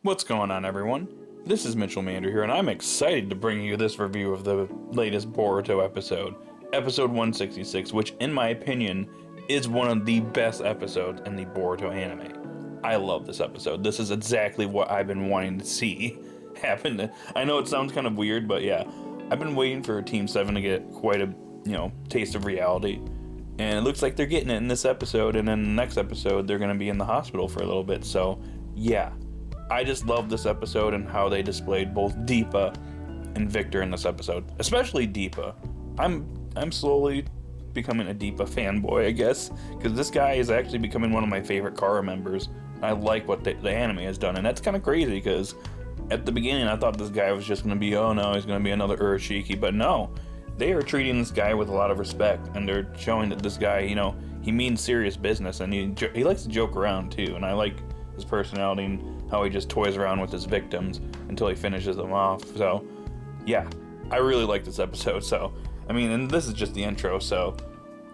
What's going on, everyone? This is Mitchell Mander here, and I'm excited to bring you this review of the latest Boruto episode, episode 166, which, in my opinion, is one of the best episodes in the Boruto anime. I love this episode. This is exactly what I've been wanting to see happen. I know it sounds kind of weird, but yeah, I've been waiting for Team 7 to get quite a, taste of reality. And it looks like they're getting it in this episode, and in the next episode, they're going to be in the hospital for a little bit. So, yeah. I just love this episode and how they displayed both Deepa and Victor in this episode. Especially Deepa. I'm slowly becoming a Deepa fanboy, I guess. Because this guy is actually becoming one of my favorite Kara members. I like what the anime has done. And that's kind of crazy because at the beginning I thought this guy was just going to be, oh no, he's going to be another Urashiki. But no. They are treating this guy with a lot of respect. And they're showing that this guy, he means serious business. And he likes to joke around too. And I like his personality and how he just toys around with his victims until he finishes them off. So, yeah, I really like this episode. So, and this is just the intro. So,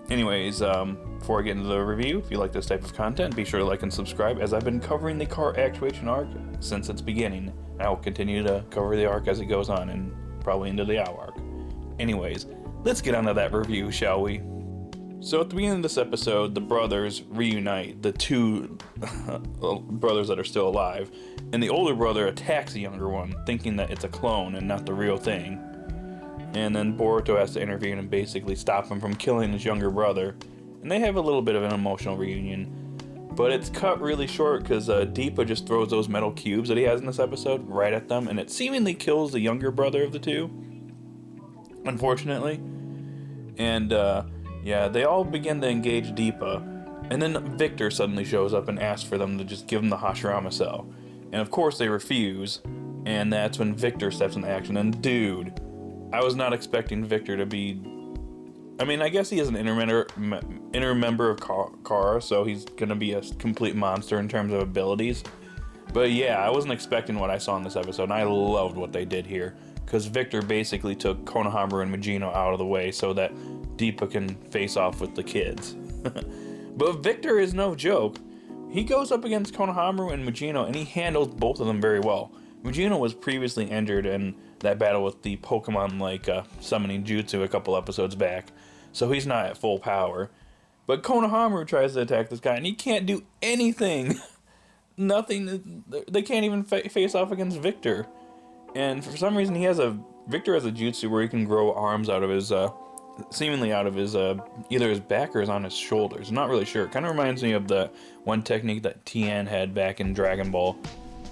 anyways, before I get into the review, if you like this type of content, be sure to like and subscribe, as I've been covering the car actuation arc since its beginning. And I will continue to cover the arc as it goes on, and probably into the Ao arc. Anyways, let's get on to that review, shall we? So at the beginning of this episode, the brothers reunite, the two brothers that are still alive, and the older brother attacks the younger one, thinking that it's a clone and not the real thing. And then Boruto has to intervene and basically stop him from killing his younger brother, and they have a little bit of an emotional reunion. But it's cut really short because Deepa just throws those metal cubes that he has in this episode right at them, and it seemingly kills the younger brother of the two, unfortunately. And, yeah, they all begin to engage Deepa, and then Victor suddenly shows up and asks for them to just give him the Hashirama cell. And of course they refuse, and that's when Victor steps into action. And dude, I was not expecting Victor to be... I guess he is an inner member of Kara, so he's gonna be a complete monster in terms of abilities. But yeah, I wasn't expecting what I saw in this episode, and I loved what they did here. Because Victor basically took Konohamaru and Majino out of the way so that Deepa can face off with the kids. But Victor is no joke. He goes up against Konohamaru and Majino, and he handles both of them very well. Majino was previously injured in that battle with the Pokemon-like summoning jutsu a couple episodes back, so he's not at full power. But Konohamaru tries to attack this guy, and he can't do anything. Nothing. They can't even face off against Victor. And for some reason, Victor has a jutsu where he can grow arms out of his, seemingly out of his, either his back or on his shoulders. I'm not really sure. It kind of reminds me of the one technique that Tien had back in Dragon Ball,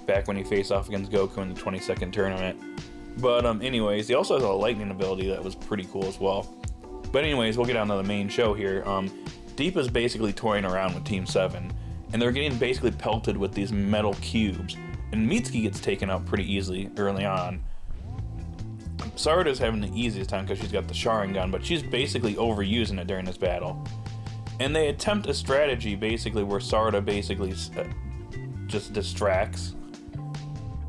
back when he faced off against Goku in the 22nd tournament. But, anyways, he also has a lightning ability that was pretty cool as well. But anyways, we'll get on to the main show here. Deepa's basically toying around with Team 7, and they're getting basically pelted with these metal cubes. And Mitsuki gets taken out pretty easily early on. Sarada's having the easiest time because she's got the Sharingan, but she's basically overusing it during this battle. And they attempt a strategy basically where Sarada basically just distracts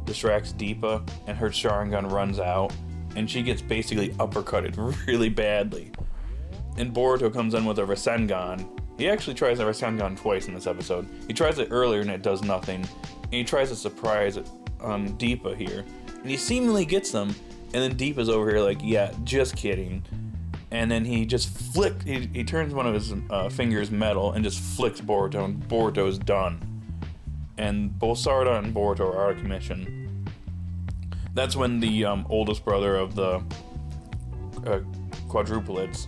Deepa, and her Sharingan runs out, and she gets basically uppercutted really badly. And Boruto comes in with a Rasengan. He actually tries a Rasengan twice in this episode. He tries it earlier and it does nothing. And he tries to surprise Deepa here. And he seemingly gets them. And then Deepa's over here like, yeah, just kidding. And then he just he turns one of his fingers metal and just flicks Boruto, and Boruto's done. And both Sarada and Boruto are out of commission. That's when the oldest brother of the quadruplets,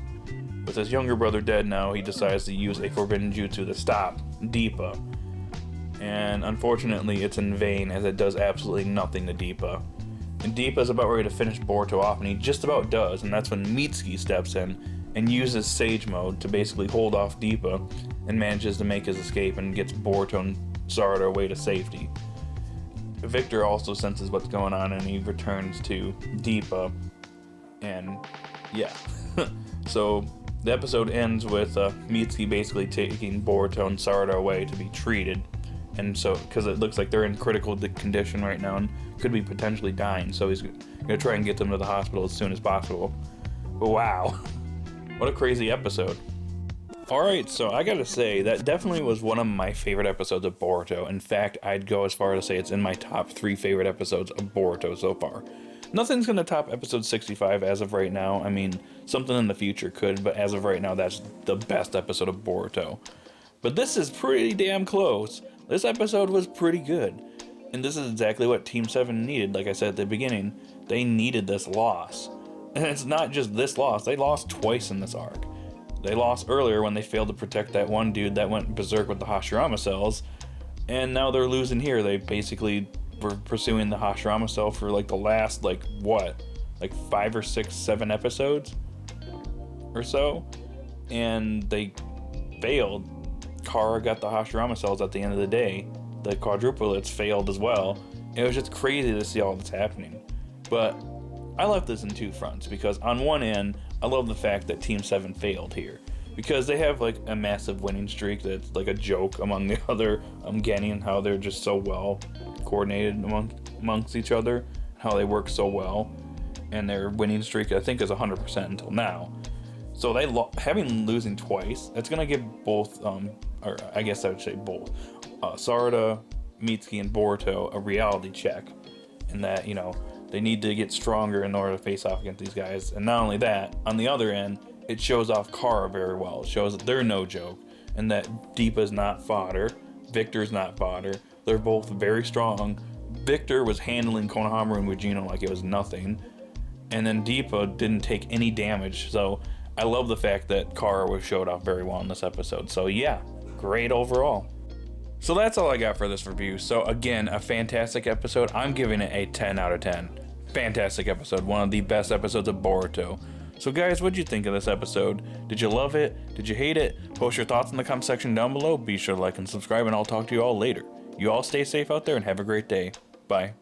with his younger brother dead now, he decides to use a forbidden jutsu to stop Deepa. And unfortunately, it's in vain, as it does absolutely nothing to Deepa. And Deepa's about ready to finish Boruto off, and he just about does, and that's when Mitsuki steps in and uses Sage Mode to basically hold off Deepa, and manages to make his escape and gets Boruto and Sarada away to safety. Victor also senses what's going on, and he returns to Deepa, and yeah. So the episode ends with Mitsuki basically taking Boruto and Sarada away to be treated. And so, because it looks like they're in critical condition right now and could be potentially dying, so he's going to try and get them to the hospital as soon as possible. But wow, what a crazy episode. Alright, so I gotta say, that definitely was one of my favorite episodes of Boruto. In fact, I'd go as far to say it's in my top 3 favorite episodes of Boruto so far. Nothing's gonna top episode 65 as of right now. I mean, something in the future could, but as of right now, that's the best episode of Boruto. But this is pretty damn close. This episode was pretty good. And this is exactly what Team 7 needed, like I said at the beginning. They needed this loss. And it's not just this loss, they lost twice in this arc. They lost earlier when they failed to protect that one dude that went berserk with the Hashirama cells. And now they're losing here. They basically were pursuing the Hashirama cell for like the last, like 5 or 6, 7 episodes or so. And they failed. Kara got the Hashirama cells at the end of the day. The quadruplets failed as well. It was just crazy to see all this happening. But I left this in 2 fronts, because on one end, I love the fact that Team 7 failed here, because they have like a massive winning streak that's like a joke among the other Genin, and how they're just so well coordinated amongst each other, how they work so well, and their winning streak I think is 100% until now. So they losing twice, it's gonna give both, or I guess I would say both, Sarada, Mitsuki, and Boruto a reality check, in that, you know, they need to get stronger in order to face off against these guys. And not only that, on the other end, it shows off Kara very well. It shows that they're no joke, and that Deepa's not fodder, Victor's not fodder. They're both very strong. Victor was handling Konohamaru and Mujino like it was nothing, and then Deepa didn't take any damage. So I love the fact that Kara was showed off very well in this episode. So yeah, great overall. So that's all I got for this review. So again, a fantastic episode. I'm giving it a 10 out of 10. Fantastic episode, one of the best episodes of Boruto. So guys, what'd you think of this episode? Did you love it? Did you hate it? Post your thoughts in the comment section down below. Be sure to like and subscribe, and I'll talk to you all later. You all stay safe out there and have a great day. Bye.